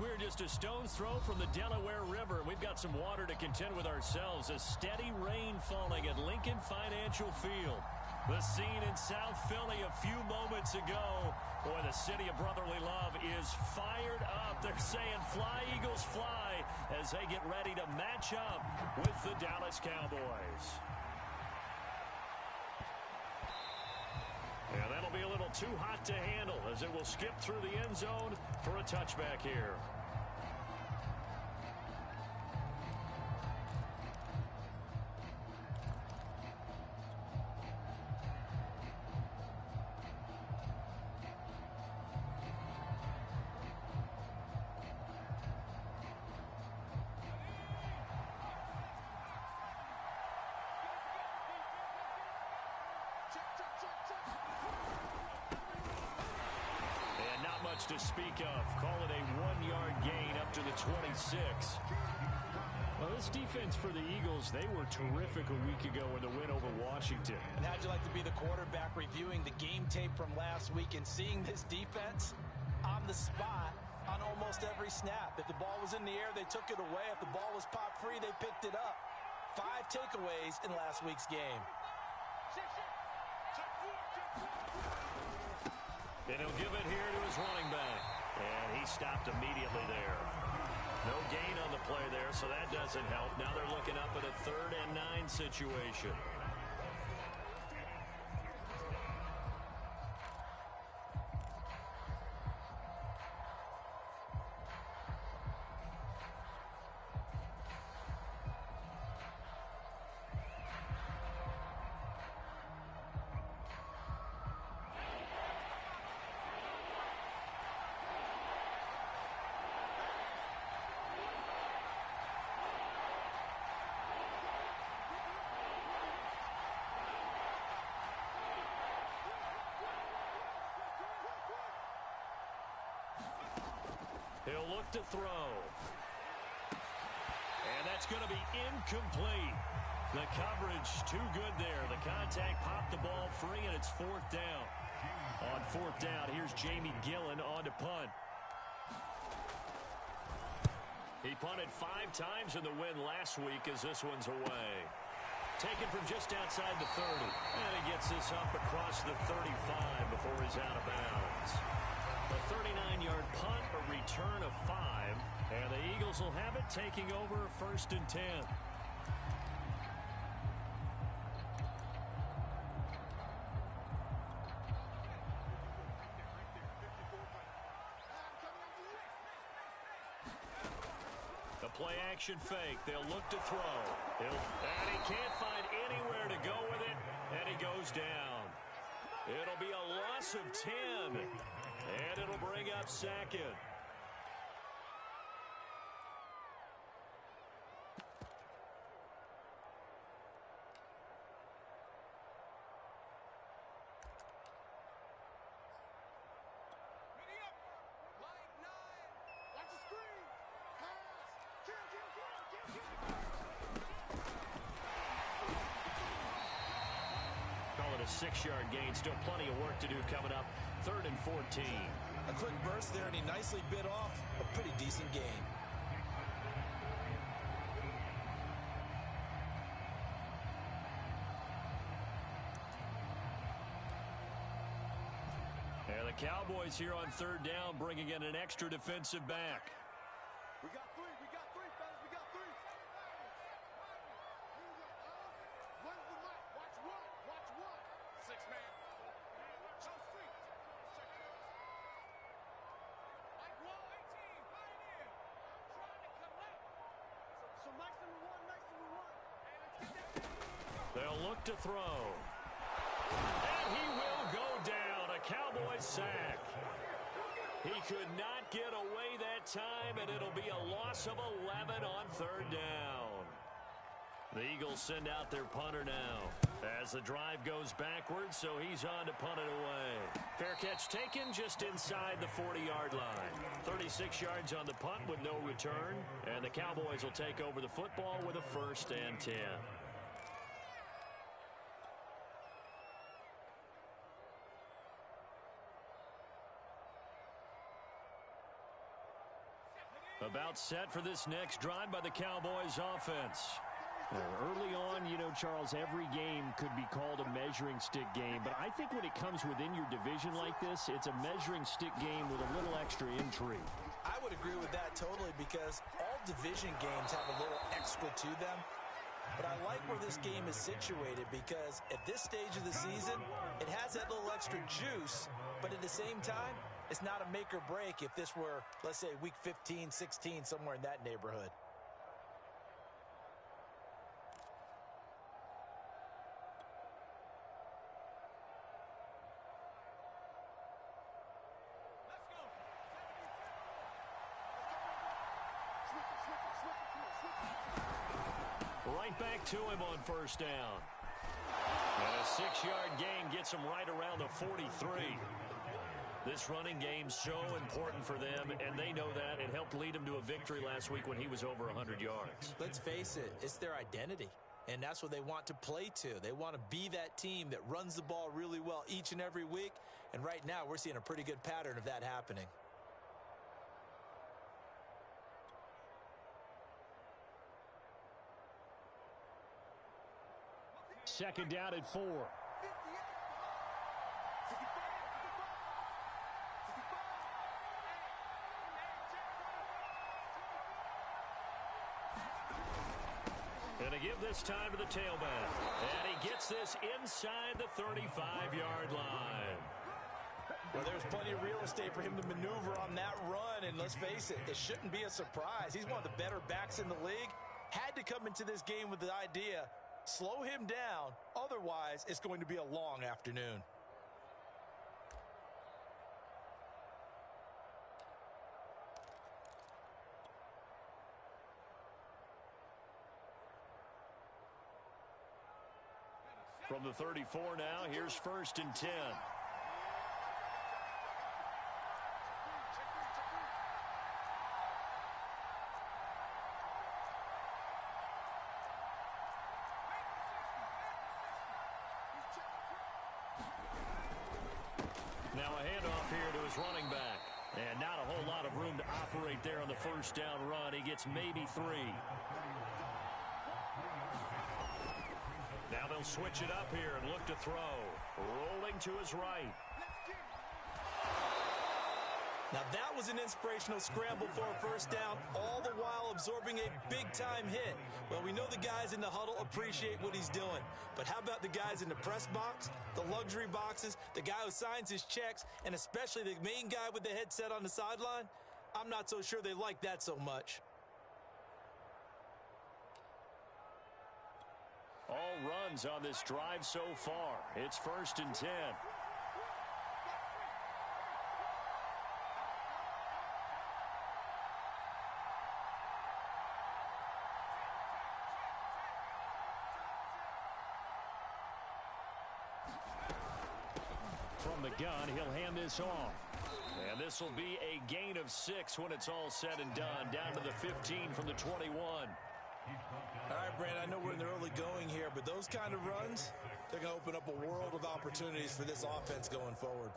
We're just a stone's throw from the Delaware River. We've got some water to contend with ourselves. A steady rain falling at Lincoln Financial Field. The scene in South Philly a few moments ago. Boy, the city of brotherly love is fired up. They're saying fly, Eagles, fly, as they get ready to match up with the Dallas Cowboys. And that'll be a little too hot to handle as it will skip through the end zone for a touchback here. To speak of. Call it a 1-yard gain up to the 26. Well, this defense for the Eagles, they were terrific a week ago in the win over Washington. And how'd you like to be the quarterback reviewing the game tape from last week and seeing this defense on the spot on almost every snap? If the ball was in the air, they took it away. If the ball was pop free, they picked it up. 5 takeaways in last week's game. And he'll give it here to his running back. And he stopped immediately there. No gain on the play there, so that doesn't help. Now they're looking up at a 3rd and 9 situation. He'll look to throw. And that's going to be incomplete. The coverage too good there. The contact popped the ball free, and it's 4th down. On 4th down, here's Jamie Gillen on to punt. He punted 5 times in the win last week as this one's away. Taken from just outside the 30. And he gets this up across the 35 before he's out of bounds. A 39-yard punt, a return of 5, and the Eagles will have it taking over 1st and 10. The play action fake. They'll look to throw. And he can't find anywhere to go with it, and he goes down. It'll be a loss of 10. And it'll bring up 2nd. Call it a 6-yard gain. Still plenty of work to do coming up. 3rd and 14. A quick burst there, and he nicely bit off a pretty decent gain. And the Cowboys here on 3rd down, bringing in an extra defensive back. We got 3, fellas, we got 3. Where's the mic? Watch one. 6-man. So sweet. Check it out. Mike Wall, 18, Pioneer. Trying to collect. So Mike's number 1. Hey, let's get that. They'll look to throw. And he will go down. A Cowboys sack. He could not get away that time, and it'll be a loss of 11 on 3rd down. The Eagles send out their punter now as the drive goes backwards, so he's on to punt it away. Fair catch taken just inside the 40-yard line. 36 yards on the punt with no return, and the Cowboys will take over the football with a 1st and 10. About set for this next drive by the Cowboys offense. Early on, you know, Charles, every game could be called a measuring stick game. But I think when it comes within your division like this, it's a measuring stick game with a little extra intrigue. I would agree with that totally because all division games have a little extra to them. But I like where this game is situated because at this stage of the season, it has that little extra juice. But at the same time, it's not a make or break if this were, let's say, week 15, 16, somewhere in that neighborhood. Right back to him on first down. And a 6-yard gain gets him right around the 43. This running game's so important for them, and they know that. It helped lead him to a victory last week when he was over 100 yards. Let's face it, it's their identity, and that's what they want to play to. They want to be that team that runs the ball really well each and every week, and right now we're seeing a pretty good pattern of that happening. Second down at 4. And to give this time to the tailback. And he gets this inside the 35-yard line. Well, there's plenty of real estate for him to maneuver on that run, and let's face it, it shouldn't be a surprise. He's one of the better backs in the league. Had to come into this game with the idea, slow him down, otherwise it's going to be a long afternoon. From the 34 now, here's 1st and 10. Now a handoff here to his running back. And not a whole lot of room to operate there on the first down run. He gets maybe 3. Now they'll switch it up here and look to throw. Rolling to his right. Now that was an inspirational scramble for a first down, all the while absorbing a big-time hit. Well, we know the guys in the huddle appreciate what he's doing. But how about the guys in the press box, the luxury boxes, the guy who signs his checks, and especially the main guy with the headset on the sideline? I'm not so sure they like that so much. All runs on this drive so far. It's 1st and 10. From the gun, he'll hand this off. And this will be a gain of 6 when it's all said and done. Down to the 15 from the 21. All right, Brand, I know we're in the early going here, but those kind of runs, they're going to open up a world of opportunities for this offense going forward.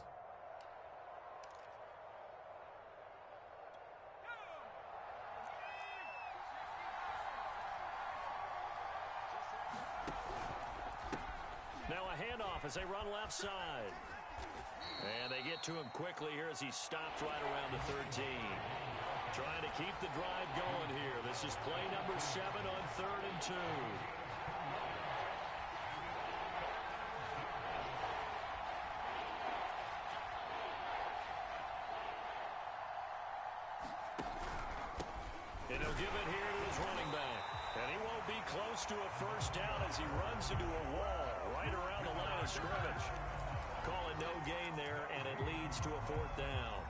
Now a handoff as they run left side. And they get to him quickly here as he stopped right around the 13. Trying to keep the drive going here. This is play number 7 on 3rd and 2. And he'll give it here to his running back. And he won't be close to a first down as he runs into a wall right around the line of scrimmage. Call it no gain there, and it leads to a 4th down.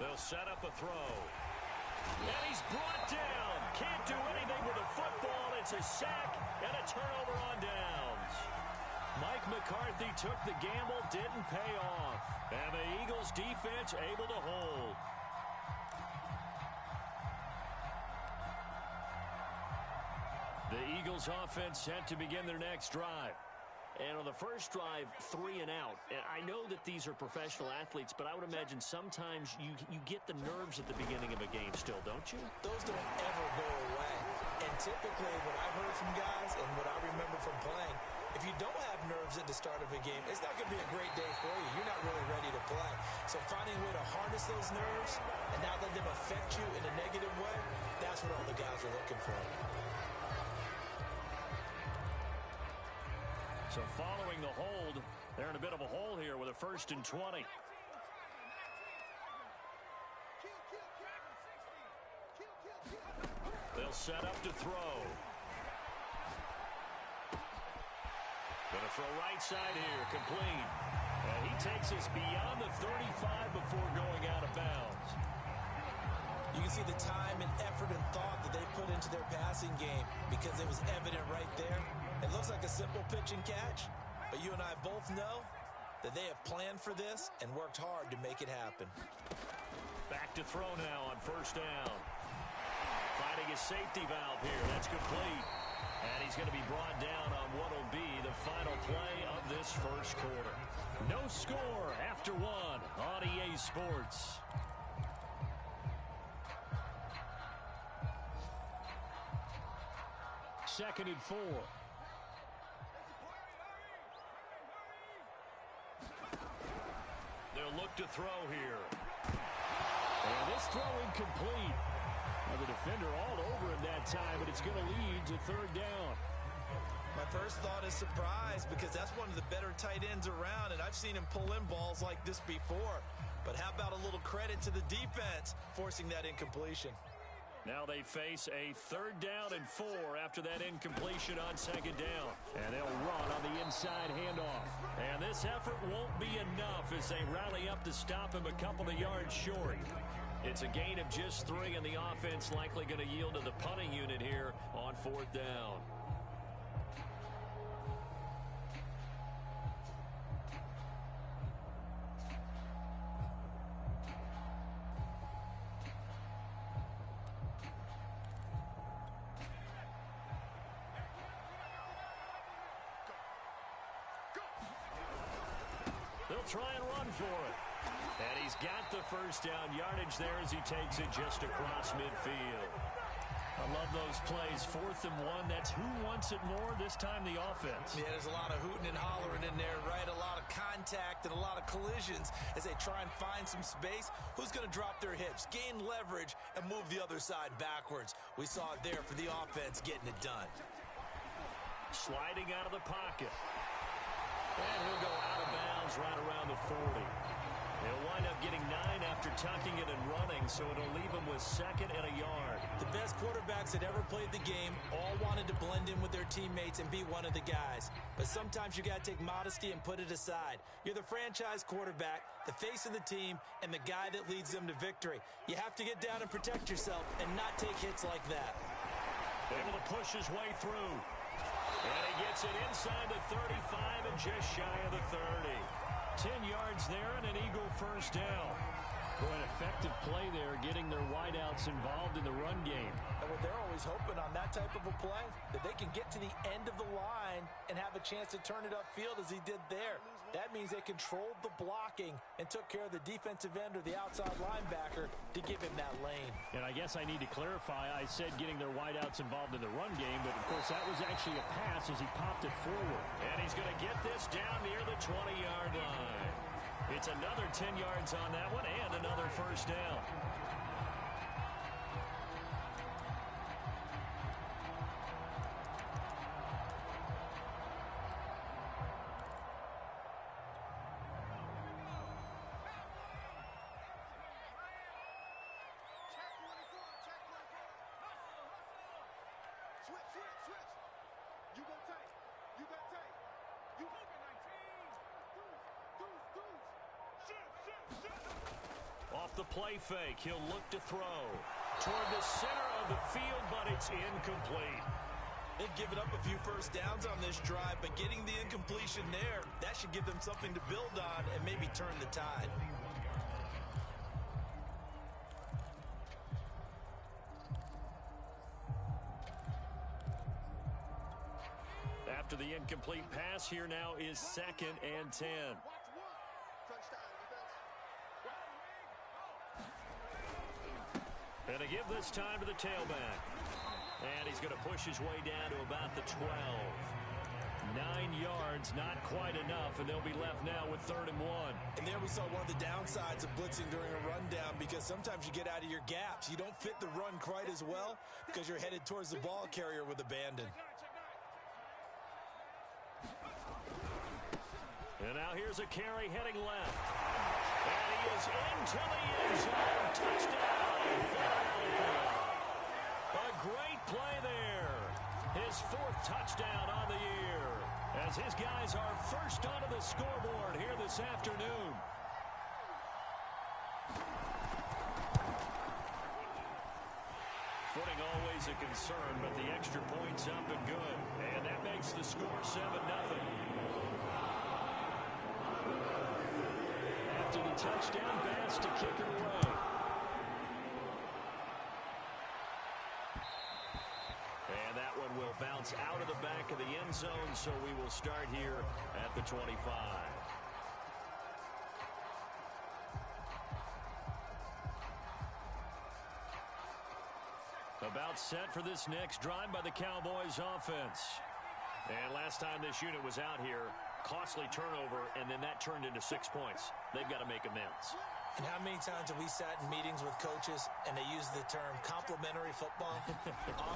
They'll set up a throw. And he's brought down. Can't do anything with a football. It's a sack and a turnover on downs. Mike McCarthy took the gamble, didn't pay off. And the Eagles defense able to hold. The Eagles offense set to begin their next drive. And on the first drive, 3 and out. And I know that these are professional athletes, but I would imagine sometimes you get the nerves at the beginning of a game still, don't you? Those don't ever go away. And typically what I've heard from guys and what I remember from playing, if you don't have nerves at the start of a game, it's not going to be a great day for you. You're not really ready to play. So finding a way to harness those nerves and not let them affect you in a negative way, that's what all the guys are looking for. So following the hold, they're in a bit of a hole here with a 1st and 20. They'll set up to throw. Gonna throw right side here, complete. And he takes us beyond the 35 before going out of bounds. You can see the time and effort and thought that they put into their passing game because it was evident right there. It looks like a simple pitch and catch, but you and I both know that they have planned for this and worked hard to make it happen. Back to throw now on 1st down. Finding his safety valve here. That's complete. And he's going to be brought down on what will be the final play of this first quarter. No score after 1 on EA Sports. Second and 4. They'll look to throw here. And this throw incomplete. Well, the defender all over him that time, but it's going to lead to 3rd down. My first thought is surprise because that's one of the better tight ends around, and I've seen him pull in balls like this before. But how about a little credit to the defense forcing that incompletion? Now they face a 3rd down and 4 after that incompletion on 2nd down. And they'll run on the inside handoff. And this effort won't be enough as they rally up to stop him a couple of yards short. It's a gain of just 3, and the offense likely going to yield to the punting unit here on 4th down. They'll try and run for it. And he's got the 1st down yardage there as he takes it just across midfield. I love those plays. 4th and 1. That's who wants it more, this time the offense. Yeah, there's a lot of hooting and hollering in there, right? A lot of contact and a lot of collisions as they try and find some space. Who's going to drop their hips, gain leverage, and move the other side backwards? We saw it there for the offense getting it done. Sliding out of the pocket. And he'll go out of bounds right around the 40. He'll wind up getting 9 after tucking it and running, so it'll leave him with 2nd and a yard. The best quarterbacks that ever played the game all wanted to blend in with their teammates and be one of the guys. But sometimes you got to take modesty and put it aside. You're the franchise quarterback, the face of the team, and the guy that leads them to victory. You have to get down and protect yourself and not take hits like that. Able to push his way through. And he gets it inside the 35 and just shy of the 30. 10 yards there and an Eagle 1st down. Boy, an effective play there, getting their wideouts involved in the run game. And what they're always hoping on that type of a play, that they can get to the end of the line and have a chance to turn it upfield as he did there. That means they controlled the blocking and took care of the defensive end or the outside linebacker to give him that lane. And I guess I need to clarify, I said getting their wideouts involved in the run game, but of course that was actually a pass as he popped it forward. And he's going to get this down near the 20-yard line. It's another 10 yards on that one and another 1st down. Off the play fake, he'll look to throw toward the center of the field, but it's incomplete. They've given up a few first downs on this drive, but getting the incompletion there, that should give them something to build on and maybe turn the tide. After the incomplete pass, here now is 2nd and 10. And to give this time to the tailback. And he's going to push his way down to about the 12. 9 yards, not quite enough, and they'll be left now with 3rd and 1. And there we saw one of the downsides of blitzing during a rundown, because sometimes you get out of your gaps. You don't fit the run quite as well because you're headed towards the ball carrier with abandon. And now here's a carry heading left. And he is into the end zone. Touchdown, Philadelphia. A great play there. His 4th touchdown on the year, as his guys are first onto the scoreboard here this afternoon. Footing always a concern, but the extra point's up and good. And that makes the score 7-0. After the touchdown pass to kick it away. And that one will bounce out of the back of the end zone, so we will start here at the 25. About set for this next drive by the Cowboys offense. And last time this unit was out here, costly turnover, and then that turned into 6 points. They've got to make amends. And how many times have we sat in meetings with coaches and they use the term complementary football?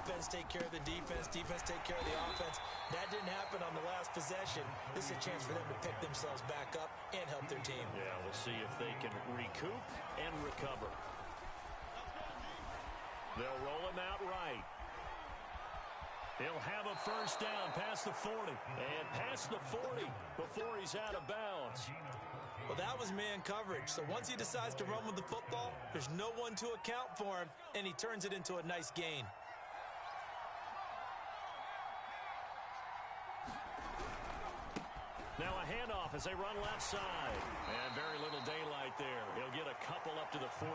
Offense take care of the defense, defense take care of the offense. That didn't happen on the last possession. This is a chance for them to pick themselves back up and help their team. Yeah, we'll see if they can recoup and recover. They'll roll him out right. He'll have a first down past the 40. And past the 40 before he's out of bounds. Well, that was man coverage. So once he decides to run with the football, there's no one to account for him, and he turns it into a nice gain. Now a handoff as they run left side. And very little daylight there. He'll get a couple up to the 44.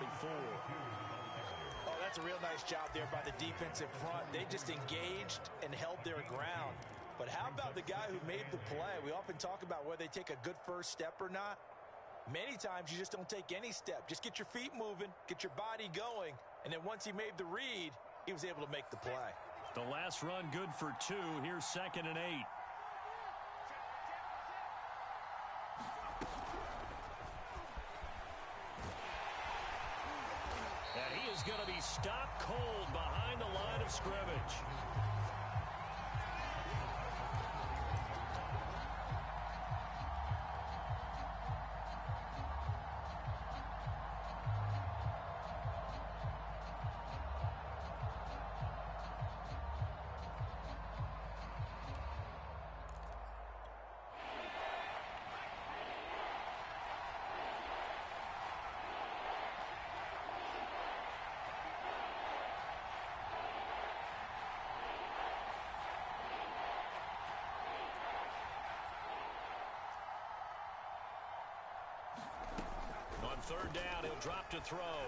Oh, that's a real nice job there by the defensive front. They just engaged and held their ground. But how about the guy who made the play? We often talk about whether they take a good first step or not. Many times you just don't take any step. Just get your feet moving, get your body going, and then once he made the read, he was able to make the play. The last run good for 2. Here's 2nd and 8. And he is going to be stopped cold behind the line of scrimmage. On 3rd down, he'll drop to throw.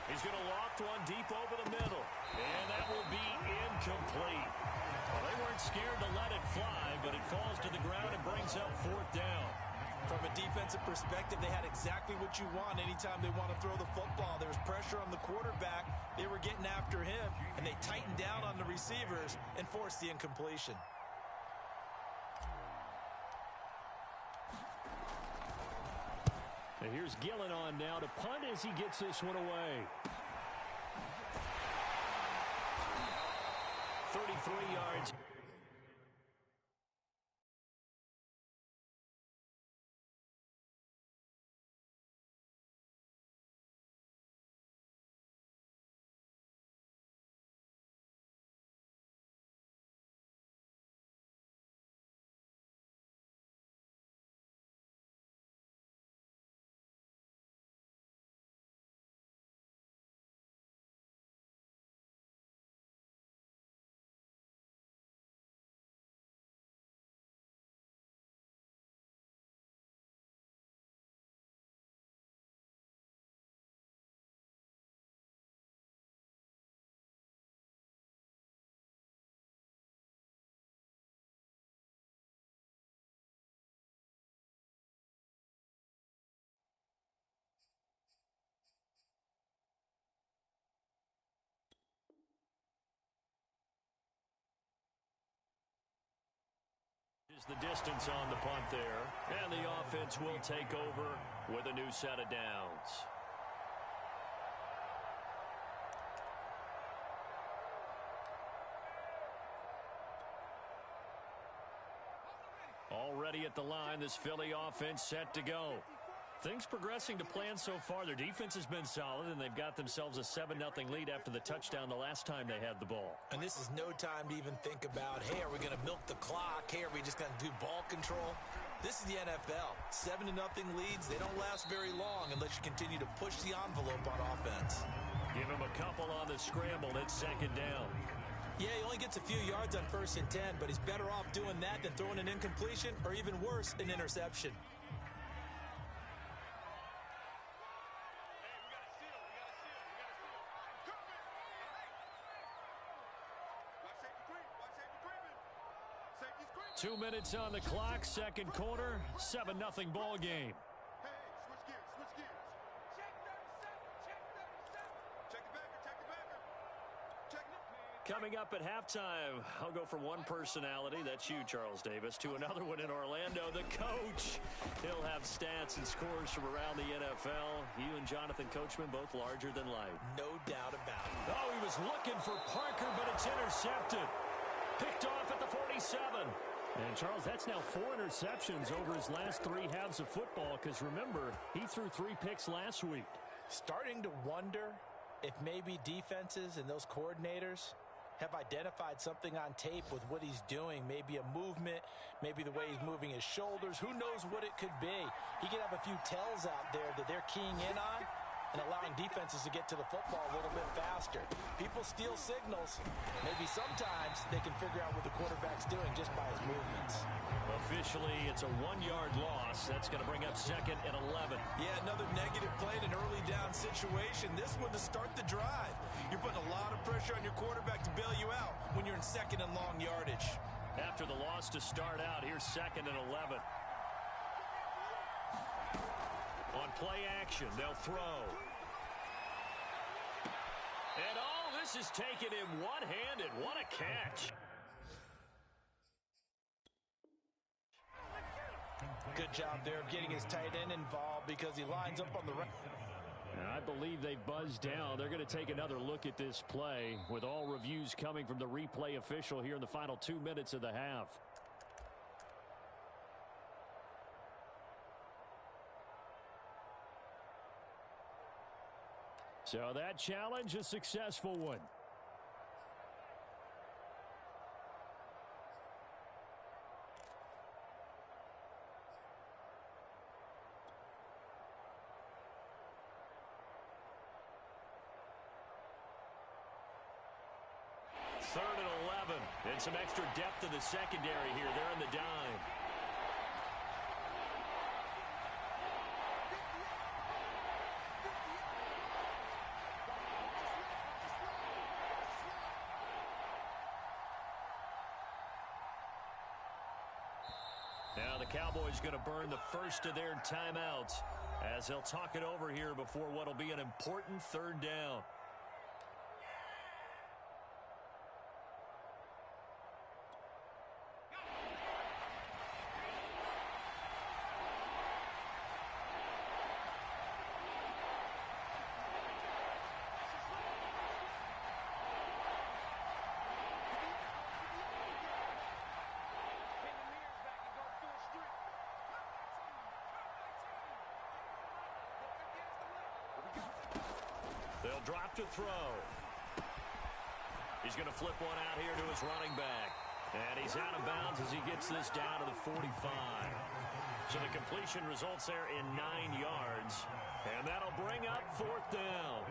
He's going to loft one deep over the middle. And that will be incomplete. Well, they weren't scared to let it fly, but it falls to the ground and brings up 4th down. From a defensive perspective, they had exactly what you want anytime they want to throw the football. There was pressure on the quarterback. They were getting after him, and they tightened down on the receivers and forced the incompletion. And here's Gillen on now to punt as he gets this one away. 33 yards. the distance on the punt there. And the offense will take over with a new set of downs. Already at the line, this Philly offense set to go. Things progressing to plan so far. Their defense has been solid, and they've got themselves a 7-0 lead after the touchdown the last time they had the ball. And this is no time to even think about, hey, are we going to milk the clock? Hey, are we just going to do ball control? This is the NFL. 7-0 leads, they don't last very long unless you continue to push the envelope on offense. Give him a couple on the scramble. It's second down. Yeah, he only gets a few yards on 1st and 10, but he's better off doing that than throwing an incompletion or even worse, an interception. Safety's 2 minutes on the clock, second quarter, 7-0 ball game. Hey, switch gears. Check 37. Check the backer. Check it. Coming up at halftime, I'll go from one personality, that's you, Charles Davis, to another one in Orlando, the coach. He'll have stats and scores from around the NFL. You and Jonathan Coachman, both larger than life. No doubt about it. Oh, he was looking for Parker, but it's intercepted. Picked off at the 47. And, Charles, that's now 4 interceptions over his last 3 halves of football, because, remember, he threw 3 picks last week. Starting to wonder if maybe defenses and those coordinators have identified something on tape with what he's doing. Maybe a movement, maybe the way he's moving his shoulders. Who knows what it could be? He could have a few tells out there that they're keying in on and allowing defenses to get to the football a little bit faster. People steal signals. Maybe sometimes they can figure out what the quarterback's doing just by his movements. Officially, it's a 1-yard loss. That's going to bring up second and 11. Yeah, another negative play in an early down situation. This one to start the drive. You're putting a lot of pressure on your quarterback to bail you out when you're in second and long yardage. After the loss to start out, here's second and 11. On play action, they'll throw. And all this is taken in one-handed. What a catch. Good job there of getting his tight end involved because he lines up on the right. And I believe they've buzzed down. They're going to take another look at this play with all reviews coming from the replay official here in the final 2 minutes of the half. So that challenge, a successful one. Third and 11. And some extra depth to the secondary here. They're in the dime. Now the Cowboys going to burn the first of their timeouts as they'll talk it over here before what will be an important third down. They'll drop to throw. He's going to flip one out here to his running back. And he's out of bounds as he gets this down to the 45. So the completion results there in 9 yards. And that'll bring up fourth down.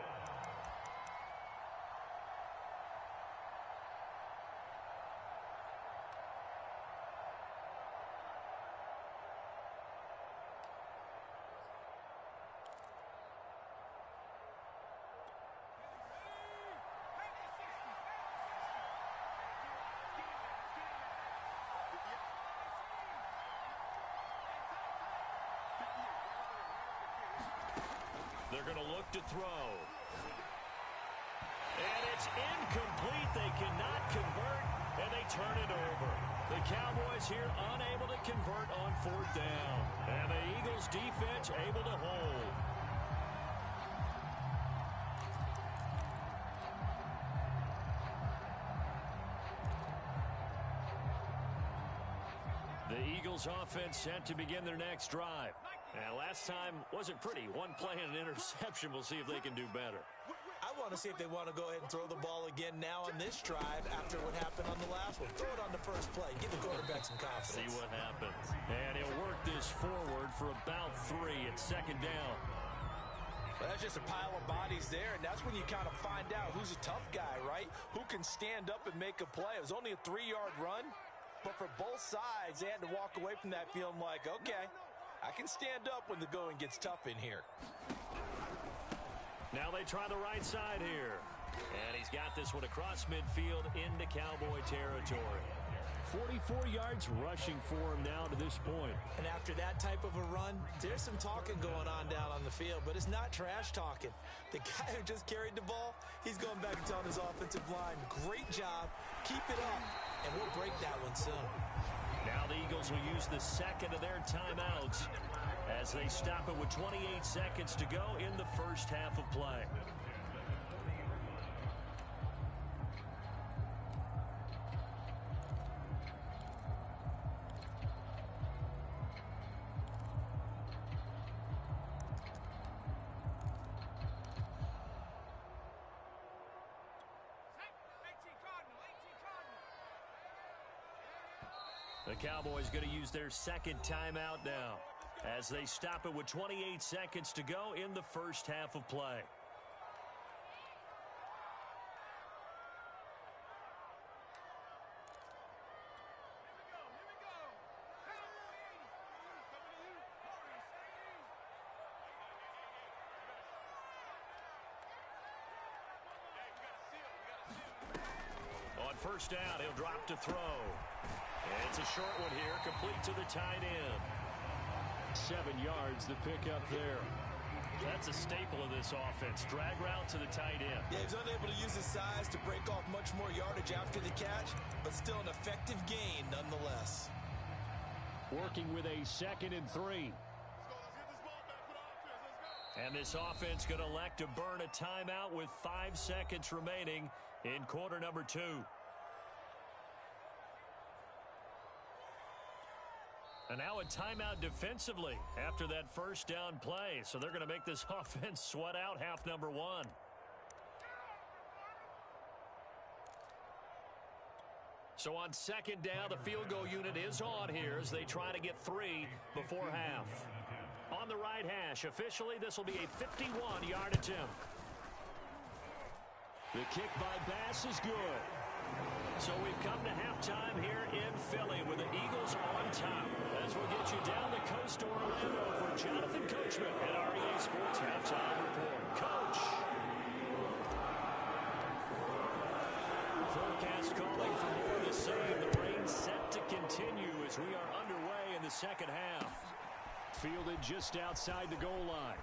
They're going to look to throw. And it's is incomplete. They cannot convert, and they turn it over. The Cowboys here unable to convert on fourth down. And the Eagles defense able to hold. The Eagles offense set to begin their next drive. And last time wasn't pretty. One play and an interception. We'll see if they can do better. I want to see if they want to go ahead and throw the ball again now on this drive after what happened on the last one. Throw it on the first play. Give the quarterback some confidence. See what happens. And he'll work this forward for about 3 at second down. Well, that's just a pile of bodies there, and that's when you kind of find out who's a tough guy, right? Who can stand up and make a play. It was only a 3-yard run, but for both sides, they had to walk away from that feeling like, okay, I can stand up when the going gets tough in here. Now they try the right side here. And he's got this one across midfield into Cowboy territory. 44 yards rushing for him now to this point. And after that type of a run, there's some talking going on down on the field, but it's not trash talking. The guy who just carried the ball, he's going back and telling his offensive line, great job, keep it up, and we'll break that one soon. Now the Eagles will use the second of their timeouts as they stop it with 28 seconds to go in the first half of play. The Cowboys going to use their second timeout now as they stop it with 28 seconds to go in the first half of play. On first down, he'll drop to throw. It's a short one here, complete to the tight end. 7 yards, the pickup there. That's a staple of this offense. Drag route to the tight end. Yeah, he's unable to use his size to break off much more yardage after the catch, but still an effective gain nonetheless. Working with a 2nd and 3. And this offense going to elect to burn a timeout with 5 seconds remaining in quarter number 2. And now a timeout defensively after that first down play. So they're going to make this offense sweat out half number 1. So on second down, the field goal unit is on here as they try to get 3 before half. On the right hash, officially this will be a 51-yard attempt. The kick by Bass is good. So we've come to halftime here in Philly with the Eagles on top. As we'll get you down the coast to Orlando for Jonathan Coachman at our EA Sports Halftime Report. Coach. Forecast calling for more of the same. The rain set to continue as we are underway in the second half. Fielded just outside the goal line.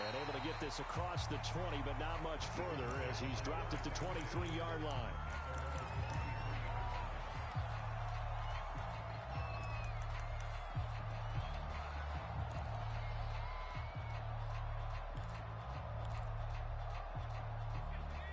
And able to get this across the 20, but not much further as he's dropped it to 23-yard line.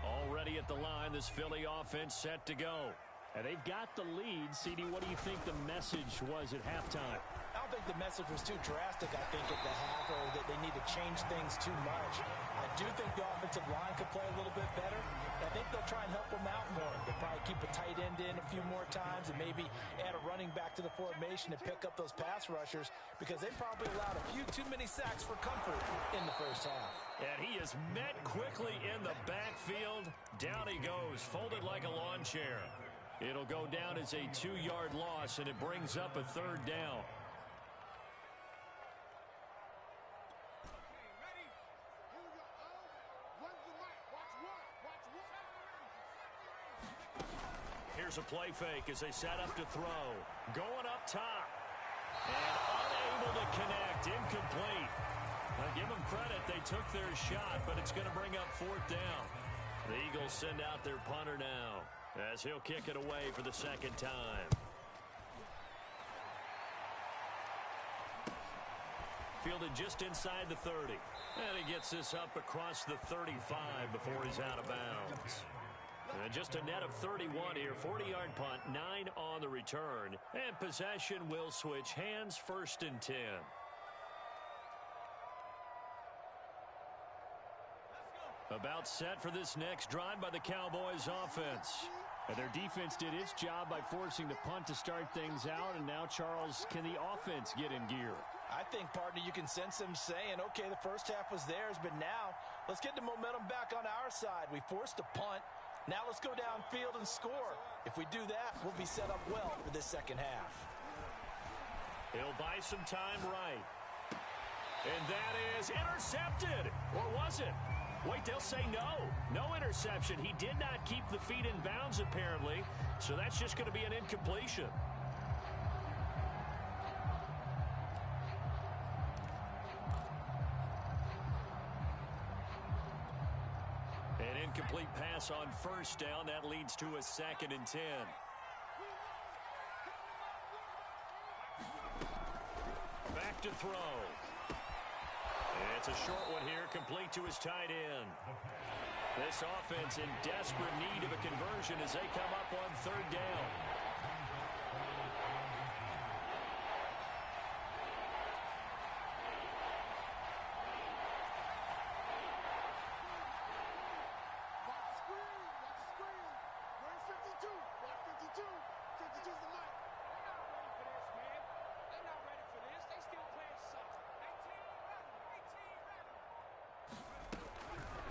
Already at the line, this Philly offense set to go. And they've got the lead. CD, what do you think the message was at halftime? I don't think the message was too drastic, I think, at the half, or that they need to change things too much. I do think the offensive line could play a little bit better. I think they'll try and help them out more. They'll probably keep a tight end in a few more times and maybe add a running back to the formation to pick up those pass rushers because they probably allowed a few too many sacks for comfort in the first half. And he is met quickly in the backfield. Down he goes, folded like a lawn chair. It'll go down as a 2-yard loss, and it brings up a 3rd down. Here's a play fake as they set up to throw. Going up top. And unable to connect. Incomplete. Now, give them credit. They took their shot, but it's going to bring up 4th down. The Eagles send out their punter now as he'll kick it away for the second time. Fielded just inside the 30. And he gets this up across the 35 before he's out of bounds. And just a net of 31 here. 40-yard punt, 9 on the return. And possession will switch hands, 1st and 10. About set for this next drive by the Cowboys offense. And their defense did its job by forcing the punt to start things out. And now, Charles, can the offense get in gear? I think, partner, you can sense them saying, okay, the first half was theirs, but now let's get the momentum back on our side. We forced a punt. Now let's go downfield and score. If we do that, we'll be set up well for this second half. He'll buy some time right. And that is intercepted. Or was it? Wait, they'll say no. No interception. He did not keep the feet in bounds, apparently. So that's just going to be an incompletion. An incomplete pass on 1st down. That leads to a 2nd and 10. Back to throw. It's a short one here, complete to his tight end. This offense in desperate need of a conversion as they come up on 3rd down.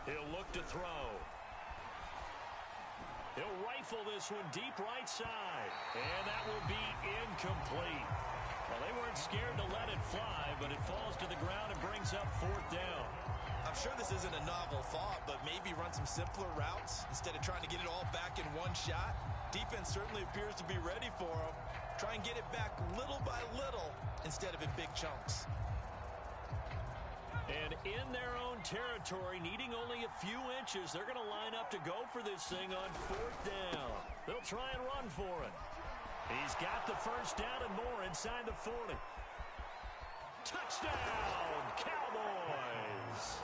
He'll look to throw. He'll rifle this one deep right side. And that will be incomplete. Well, they weren't scared to let it fly, but it falls to the ground and brings up 4th down. I'm sure this isn't a novel thought, but maybe run some simpler routes instead of trying to get it all back in one shot. Defense certainly appears to be ready for him. Try and get it back little by little instead of in big chunks. And in their own territory, needing only a few inches, they're going to line up to go for this thing on 4th down. They'll try and run for it. He's got the 1st down and more inside the 40. Touchdown, Cowboys!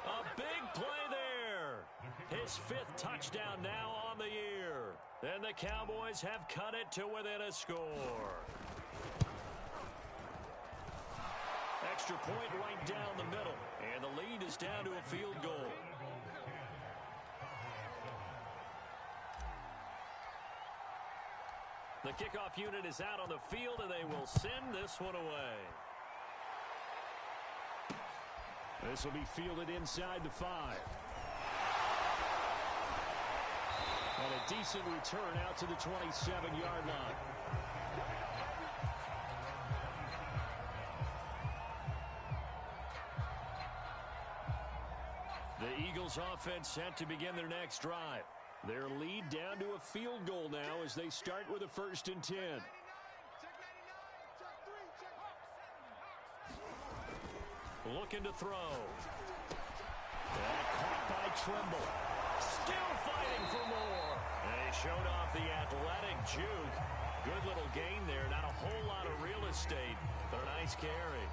A big play there. His 5th touchdown now on the year. And the Cowboys have cut it to within a score. Extra point right down the middle. And the lead is down to a field goal. The kickoff unit is out on the field, and they will send this one away. This will be fielded inside the 5. And a decent return out to the 27-yard line. The Eagles offense set to begin their next drive. Their lead down to a field goal now as they start with a 1st and 10. Looking to throw. That caught by Trimble. Still fighting for more. And he showed off the athletic juke. Good little gain there. Not a whole lot of real estate, but a nice carry.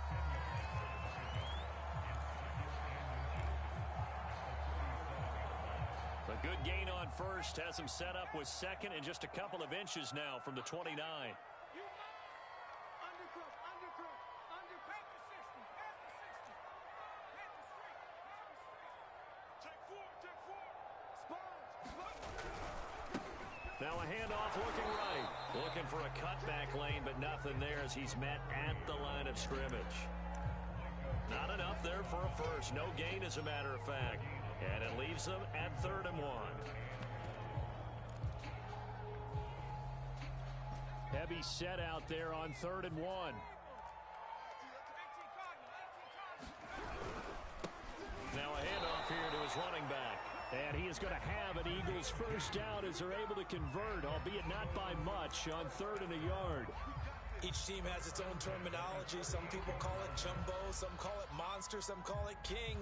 A good gain on 1st. Has him set up with 2nd and just a couple of inches now from the 29. Now a handoff looking right. Looking for a cutback lane, but nothing there as he's met at the line of scrimmage. Not enough there for a 1st. No gain, as a matter of fact. And it leaves them at 3rd and 1. Heavy set out there on 3rd and 1. Now a handoff here to his running back. And he is going to have an Eagles 1st down as they're able to convert, albeit not by much, on 3rd and a yard. Each team has its own terminology. Some people call it jumbo, some call it monster, some call it king.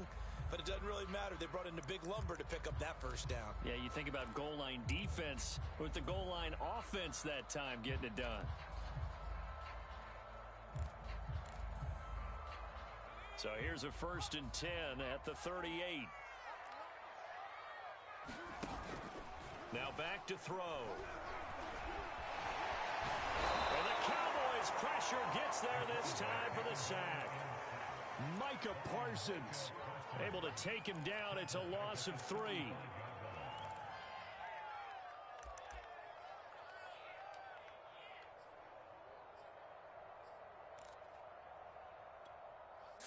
but it doesn't really matter. They brought in the big lumber to pick up that first down. Yeah, you think about goal line defense with the goal line offense that time getting it done. So here's a 1st and 10 at the 38. Now back to throw. And the Cowboys pressure gets there this time for the sack. Micah Parsons able to take him down. It's a loss of 3.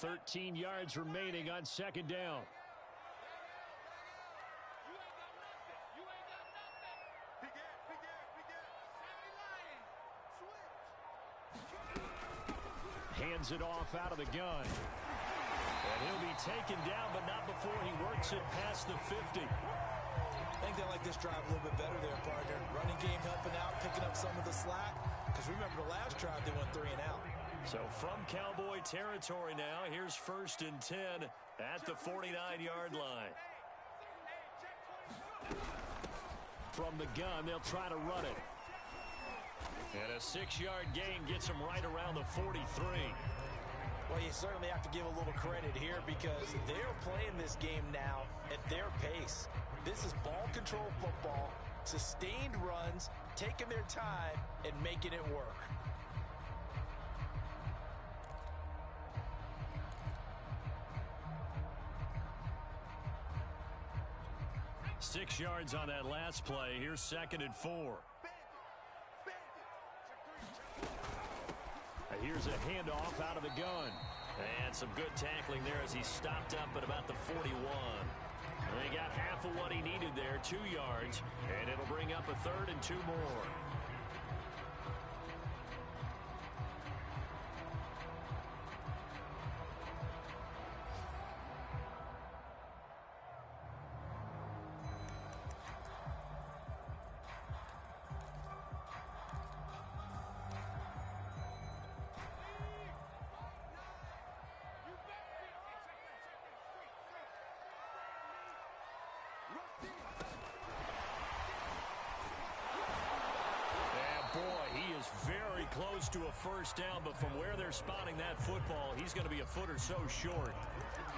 $13 yards remaining on 2nd down. Hands it off out of the gun. And he'll be taken down, but not before he works it past the 50. I think they like this drive a little bit better there, partner. Running game helping out, picking up some of the slack. Because remember the last drive, they went 3 and out. So from Cowboy territory now, here's 1st and 10 at the 49-yard line. From the gun, they'll try to run it. And a 6-yard gain gets him right around the 43. Well, you certainly have to give a little credit here because they're playing this game now at their pace. This is ball control football, sustained runs, taking their time, and making it work. 6 yards on that last play. Here's 2nd and 4. Here's a handoff out of the gun. And some good tackling there as he stopped up at about the 41. They got half of what he needed there, 2 yards, and it'll bring up a 3rd and 2 more. Very close to a 1st down, but from where they're spotting that football, he's going to be a foot or so short.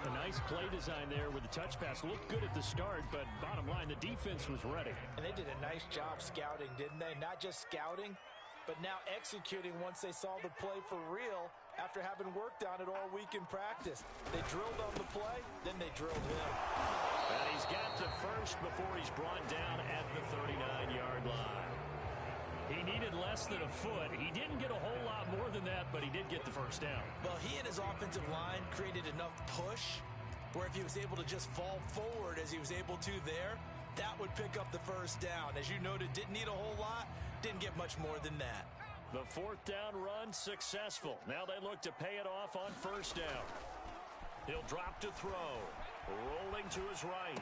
A nice play design there with the touch pass. Looked good at the start, but bottom line, the defense was ready. And they did a nice job scouting, didn't they? Not just scouting, but now executing once they saw the play for real after having worked on it all week in practice. They drilled on the play, then they drilled him. And he's got the first before he's brought down at the 39-yard line. He needed less than a foot. He didn't get a whole lot more than that, but he did get the 1st down. Well, he and his offensive line created enough push where if he was able to just fall forward as he was able to there, that would pick up the 1st down. As you noted, didn't need a whole lot, didn't get much more than that. The 4th down run successful. Now they look to pay it off on 1st down. He'll drop to throw. Rolling to his right.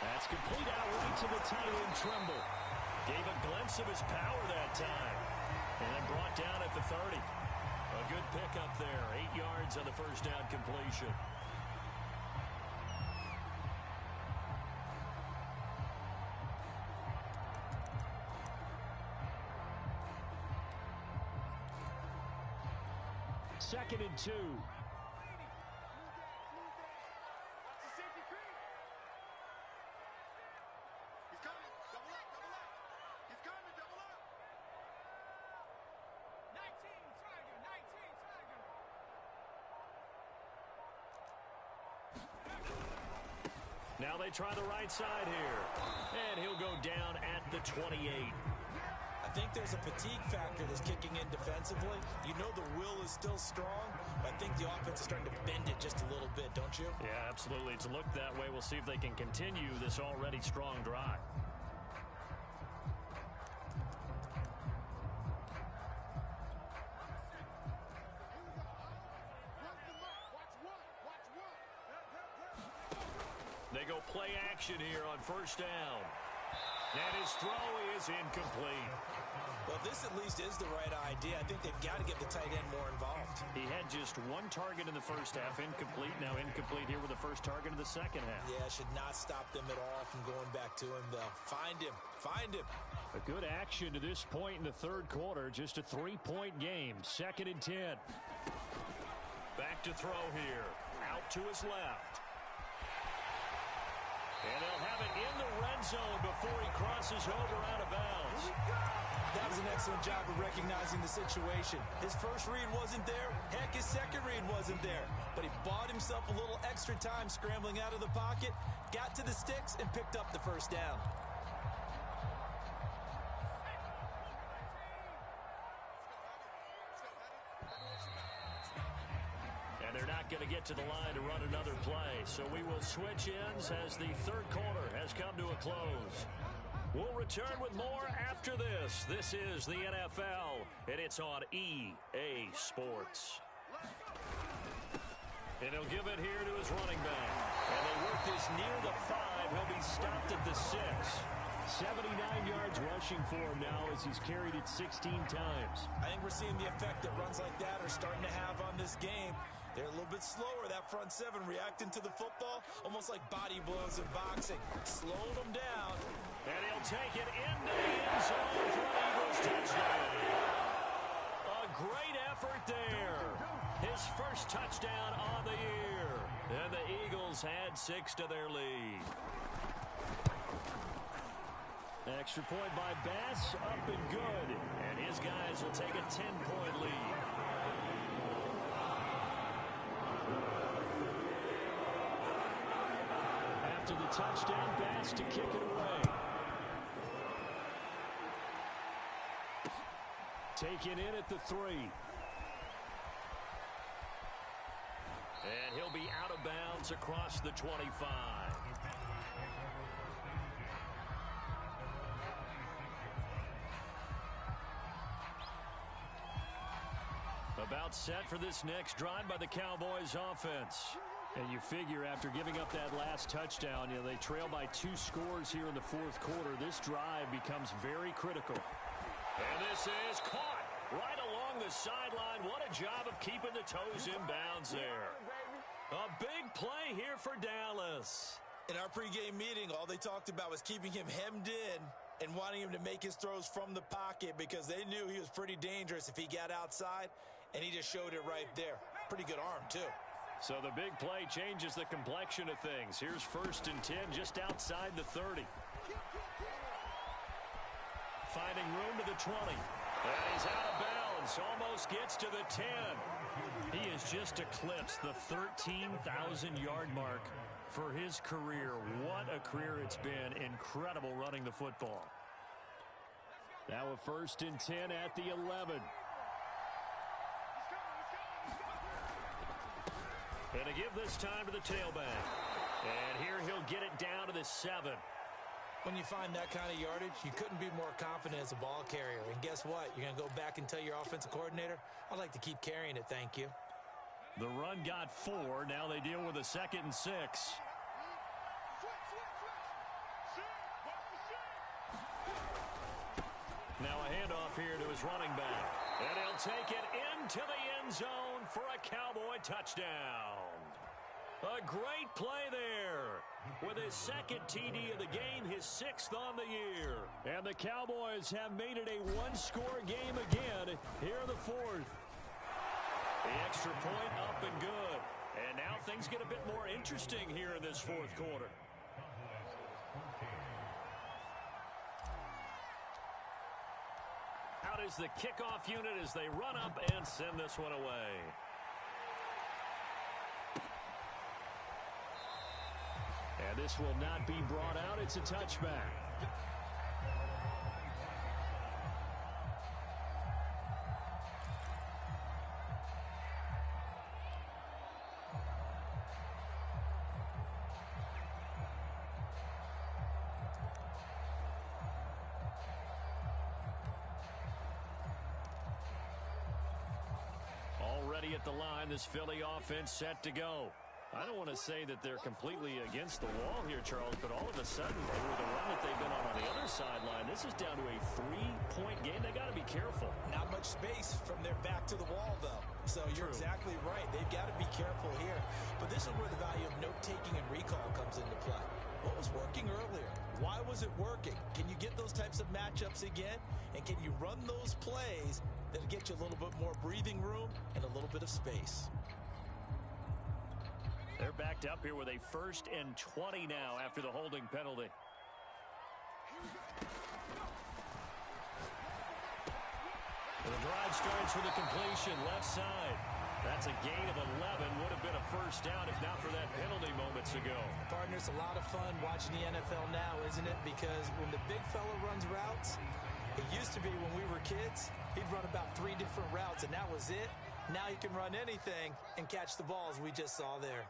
That's complete out right to the tight end, Tremble. Gave a glimpse of his power that time. And then brought down at the 30. A good pickup there. 8 yards on the 1st down completion. Second and 2. Now they try the right side here. And he'll go down at the 28. I think there's a fatigue factor that's kicking in defensively. You know the will is still strong, but I think the offense is starting to bend it just a little bit, don't you? Yeah, absolutely. It's looked that way. We'll see if they can continue this already strong drive. They go play action here on 1st down. And his throw is incomplete. Well, this at least is the right idea. I think they've got to get the tight end more involved. He had just one target in the first half, incomplete. Now incomplete here with the first target in the second half. Yeah, should not stop them at all from going back to him, though. Find him. Find him. A good action to this point in the third quarter. Just a 3-point game. 2nd and 10. Back to throw here. Out to his left. And they'll have it in the red zone before he crosses over out of bounds. That was an excellent job of recognizing the situation. His first read wasn't there. Heck, his second read wasn't there. But he bought himself a little extra time scrambling out of the pocket, got to the sticks, and picked up the first down. And they're not going to get to the line to run another play. So we will switch ends as the third quarter has come to a close. We'll return with more after this. This is the NFL, and it's on EA Sports. And he'll give it here to his running back. And they work this near the 5. He'll be stopped at the 6. 79 yards rushing for him now as he's carried it 16 times. I think we're seeing the effect that runs like that are starting to have on this game. They're a little bit slower, that front 7, reacting to the football, almost like body blows in boxing. Slowed them down. And he'll take it into the end zone for an Eagles touchdown. A great effort there. His first touchdown on the year. And the Eagles add 6 to their lead. Extra point by Bass, up and good. And his guys will take a 10-point lead. After the touchdown, Bass to kick it away. Taken in at the 3. And he'll be out of bounds across the 25. About set for this next drive by the Cowboys offense. And you figure after giving up that last touchdown, they trail by 2 scores here in the fourth quarter. This drive becomes very critical. And this is caught right along the sideline. What a job of keeping the toes in bounds there. A big play here for Dallas. In our pregame meeting, all they talked about was keeping him hemmed in and wanting him to make his throws from the pocket because they knew he was pretty dangerous if he got outside, and he just showed it right there. Pretty good arm, too. So the big play changes the complexion of things. Here's 1st and 10 just outside the 30. Finding room to the 20. And he's out of bounds. Almost gets to the 10. He has just eclipsed the 13,000-yard mark for his career. What a career it's been. Incredible running the football. Now a 1st and 10 at the 11. And to give this time to the tailback. And here he'll get it down to the 7. When you find that kind of yardage, you couldn't be more confident as a ball carrier. And guess what? You're going to go back and tell your offensive coordinator, I'd like to keep carrying it, thank you. The run got 4. Now they deal with a 2nd and 6. Now a handoff here to his running back. And he'll take it into the end zone for a Cowboy touchdown. A great play there. With his 2nd TD of the game, his 6th on the year. And the Cowboys have made it a 1-score game again here in the 4th. The extra point up and good. And now things get a bit more interesting here in this 4th quarter. Out is the kickoff unit as they run up and send this one away. And this will not be brought out. It's a touchback. Already at the line, this Philly offense set to go. I don't want to say that they're completely against the wall here, Charles, but all of a sudden, with the run that they've been on the other sideline. This is down to a 3-point game. They got to be careful. Not much space from their back to the wall, though. So you're exactly right. They've got to be careful here. But this is where the value of note-taking and recall comes into play. What was working earlier? Why was it working? Can you get those types of matchups again? And can you run those plays that'll get you a little bit more breathing room and a little bit of space? They're backed up here with a 1st and 20 now after the holding penalty. The drive starts with a completion left side. That's a gain of 11. Would have been a first down if not for that penalty moments ago. Partner, it's a lot of fun watching the NFL now, isn't it? Because when the big fella runs routes, it used to be when we were kids, he'd run about 3 different routes, and that was it. Now he can run anything and catch the ball, as we just saw there.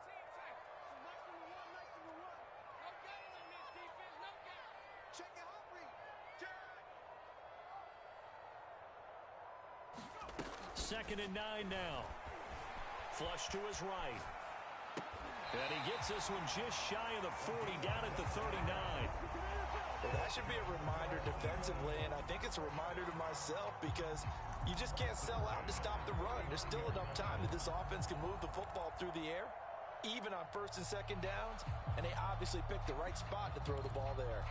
Second and 9 now. Flush to his right. And he gets this one just shy of the 40, down at the 39. Well, that should be a reminder defensively, and I think it's a reminder to myself because you just can't sell out to stop the run. There's still enough time that this offense can move the football through the air, even on 1st and 2nd downs, and they obviously picked the right spot to throw the ball there.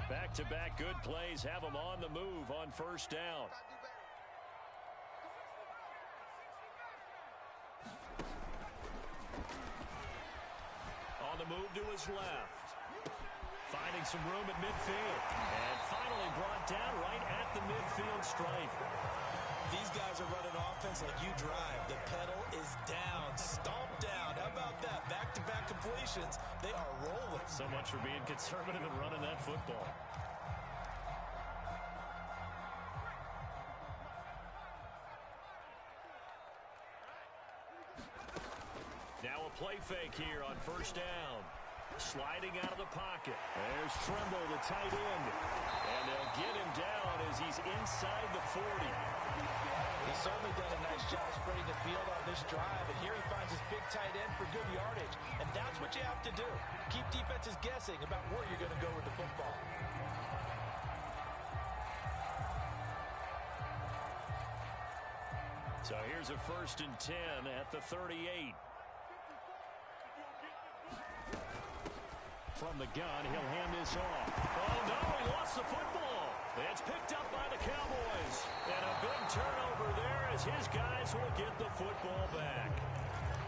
Back-to-back good plays have them on the move on 1st down. On the move to his left. Finding some room at midfield. And finally brought down right at the midfield stripe. These guys are running offense like you drive. The pedal is down, stomped down. How about that? Back-to-back completions. They are rolling. So much for being conservative and running that football. Now a play fake here on 1st down. Sliding out of the pocket. There's Trimble, the tight end. And they'll get him down as he's inside the 40. He's certainly done a nice job spreading the field on this drive, and here he finds his big tight end for good yardage. And that's what you have to do. Keep defenses guessing about where you're going to go with the football. So here's a 1st and 10 at the 38. From the gun, he'll hand this off. Oh, no, he lost the football. It's picked up by the Cowboys. And a big turnover there as his guys will get the football back.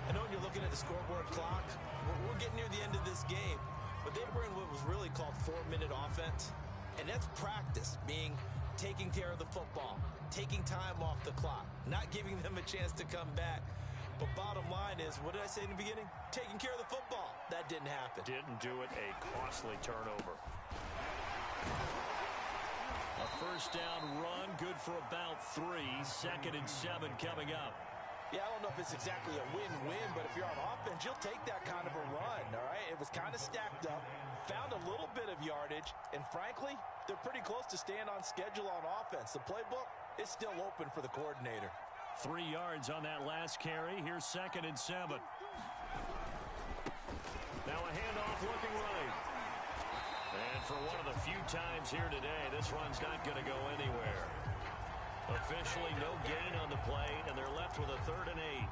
I know when you're looking at the scoreboard clock, we're getting near the end of this game, but they were in what was really called 4-minute offense. And that's practice, meaning taking care of the football, taking time off the clock, not giving them a chance to come back. But bottom line is, what did I say in the beginning? Taking care of the football. That didn't happen. Didn't do it. A costly turnover. A 1st down run, good for about 3. 2nd and 7 coming up. Yeah, I don't know if it's exactly a win-win, but if you're on offense, you'll take that kind of a run, all right? It was kind of stacked up, found a little bit of yardage, and frankly, they're pretty close to staying on schedule on offense. The playbook is still open for the coordinator. 3 yards on that last carry. Here's 2nd and 7. Now a handoff looking right. And for one of the few times here today, this run's not going to go anywhere. Officially no gain on the play, and they're left with a 3rd and 8.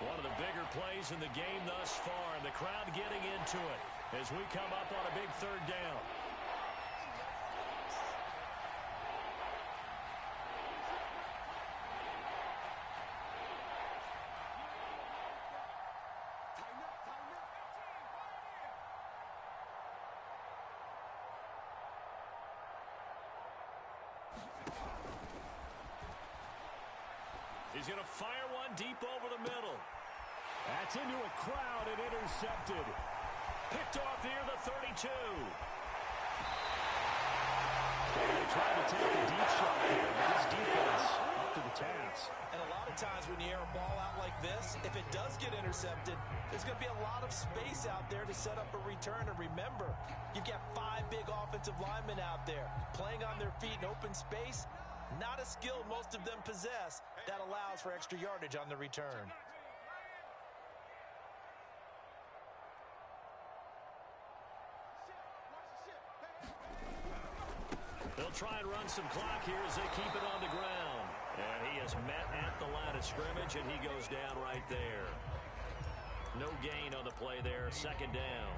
One of the bigger plays in the game thus far, and the crowd getting into it as we come up on a big 3rd down. He's going to fire one deep over the middle. That's into a crowd and intercepted. Picked off near the 32. They tried to take the deep shot there, but this defense There's going to be a lot of space out there to set up a return. And remember, you've got 5 big offensive linemen out there playing on their feet in open space. Not a skill most of them possess that allows for extra yardage on the return. They'll try and run some clock here as they keep it on the ground. And he is met at the line of scrimmage, and he goes down right there. No gain on the play there, second down.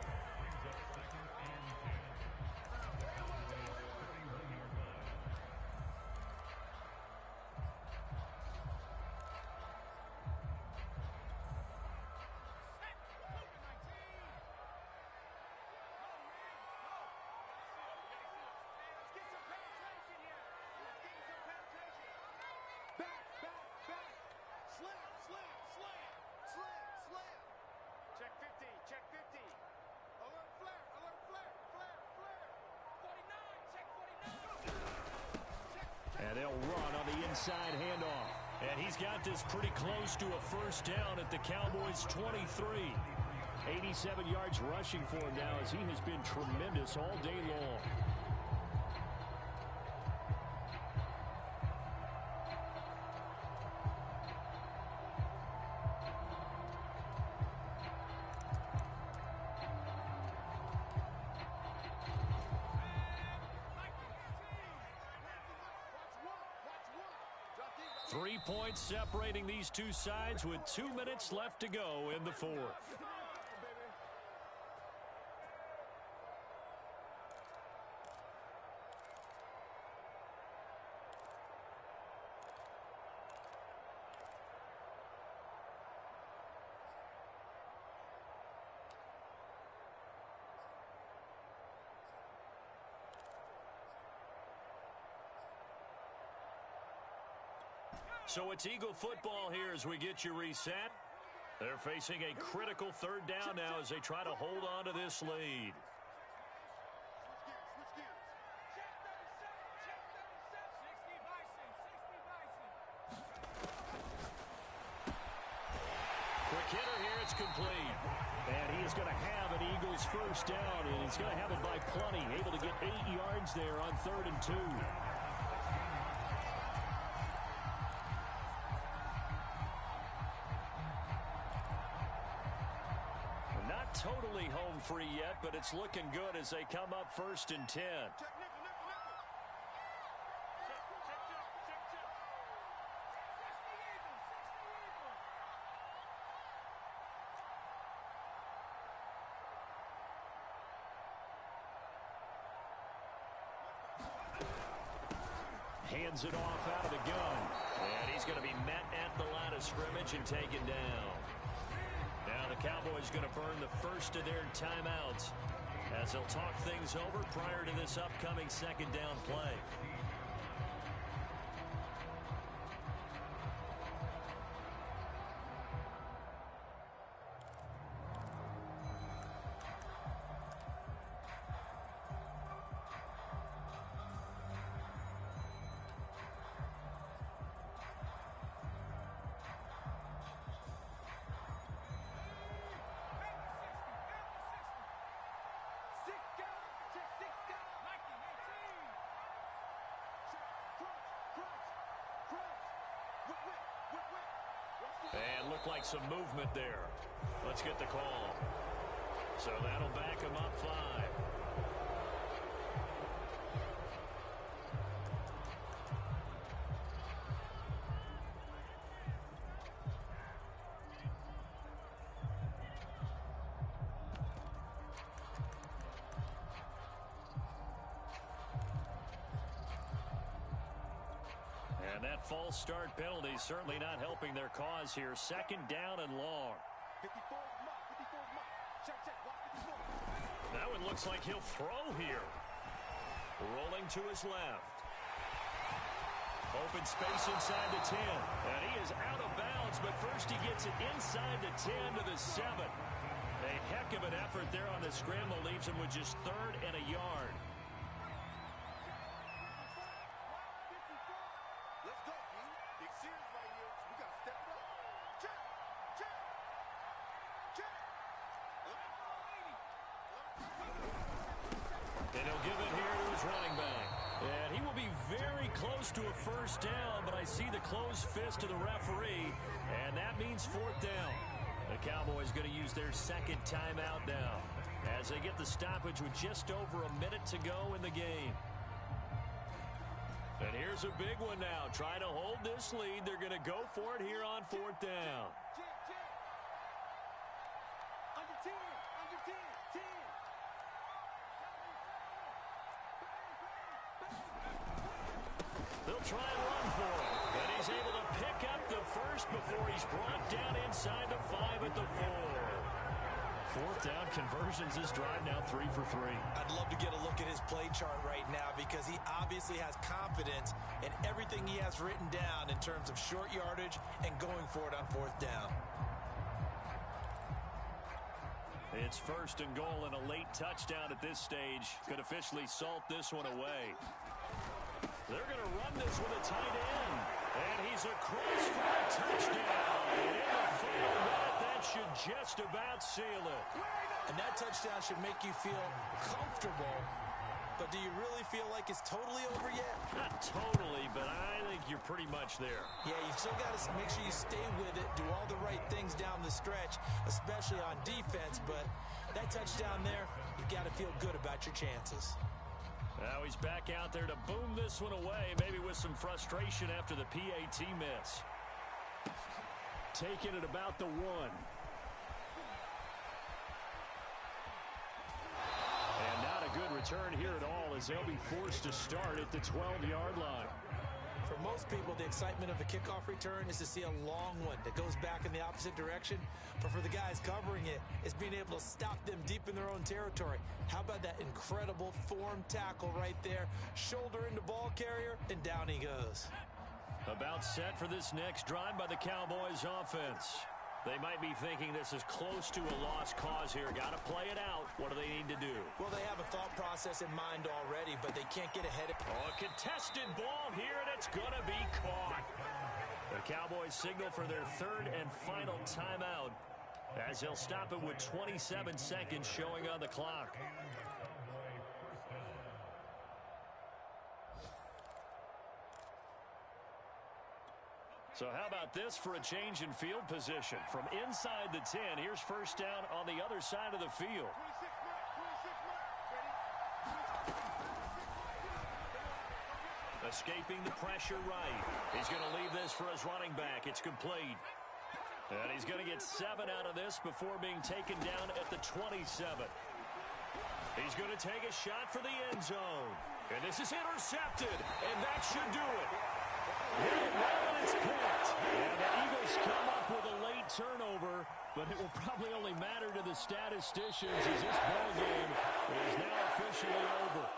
Check 50. Alert flare, alert flare, flare, flare. 49, check 49. And they'll run on the inside handoff. And he's got this pretty close to a first down at the Cowboys' 23. 87 yards rushing for him now as he has been tremendous all day long. Three points separating these two sides with 2 minutes left to go in the fourth. So it's Eagle football here as we get you reset. They're facing a critical third down now as they try to hold on to this lead. Quick hitter here, it's complete. And he is going to have an Eagles first down, and he's going to have it by plenty. Able to get 8 yards there on 3rd and 2. Totally home free yet, but it's looking good as they come up 1st and 10. Hands it off out of the gun. And he's going to be met at the line of scrimmage and taken down. Now the Cowboys going to burn the first of their timeouts as they'll talk things over prior to this upcoming second down play. And looked like some movement there. Let's get the call. So that'll back him up 5. And that false start penalty certainly not helping their cause here. Second down and long. 54 mark. Check, block 54. That one looks like he'll throw here. Rolling to his left. Open space inside the 10. And he is out of bounds, but first he gets it inside the 10 to the 7. A heck of an effort there on the scramble leaves him with just 3rd and a yard. And he'll give it here to his running back. And he will be very close to a first down, but I see the closed fist of the referee, and that means fourth down. The Cowboys going to use their second timeout now as they get the stoppage with just over a minute to go in the game. And here's a big one now. Trying to hold this lead. They're going to go for it here on fourth down. Under 10, under 10, 10. They'll try and run for it. And he's able to pick up the first before he's brought down inside the 5 at the 4. Fourth down conversions this drive now 3 for 3. I'd love to get a look at his play chart right now because he obviously has confidence in everything he has written down in terms of short yardage and going for it on fourth down. It's first and goal and a late touchdown at this stage. Could officially salt this one away. They're going to run this with a tight end. And he's across for a touchdown. And in the final minute, that should just about seal it. And that touchdown should make you feel comfortable. But do you really feel like it's totally over yet? Not totally, but I think you're pretty much there. Yeah, you've still got to make sure you stay with it, do all the right things down the stretch, especially on defense. But that touchdown there, you've got to feel good about your chances. Now he's back out there to boom this one away, maybe with some frustration after the PAT miss. Taking it about the 1. And not a good return here at all as they'll be forced to start at the 12-yard line. For most people, the excitement of a kickoff return is to see a long one that goes back in the opposite direction. But for the guys covering it, it's being able to stop them deep in their own territory. How about that incredible form tackle right there? Shoulder into ball carrier, and down he goes. About set for this next drive by the Cowboys offense. They might be thinking this is close to a lost cause here. Got to play it out. What do they need to do? Well, they have a thought process in mind already, but they can't get ahead of it. Oh, a contested ball here, and it's going to be caught. The Cowboys signal for their third and final timeout as they'll stop it with 27 seconds showing on the clock. So how about this for a change in field position? From inside the 10, here's first down on the other side of the field. 26 Escaping the pressure right. He's going to leave this for his running back. It's complete. And he's going to get 7 out of this before being taken down at the 27. He's going to take a shot for the end zone. And this is intercepted. And that should do it. Hit it well, and it's picked. And the Eagles come up with a late turnover, but it will probably only matter to the statisticians as this ball game is now officially over.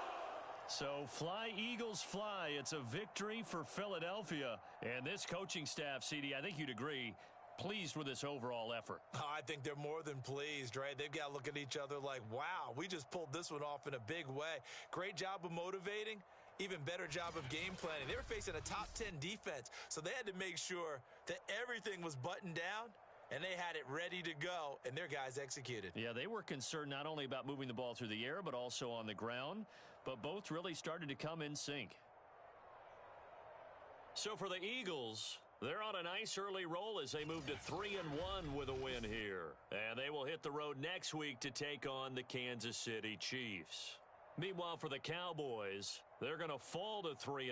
So fly, Eagles, fly. It's a victory for Philadelphia. And this coaching staff, CD, I think you'd agree, pleased with this overall effort. Oh, I think they're more than pleased, right? They've got to look at each other like, wow, we just pulled this one off in a big way. Great job of motivating. Even better job of game planning. They were facing a top 10 defense, so they had to make sure that everything was buttoned down, and they had it ready to go, and their guys executed. Yeah, they were concerned not only about moving the ball through the air, but also on the ground, but both really started to come in sync. So for the Eagles, they're on a nice early roll as they move to 3-1 with a win here. And they will hit the road next week to take on the Kansas City Chiefs. Meanwhile, for the Cowboys, they're going to fall to 3-1.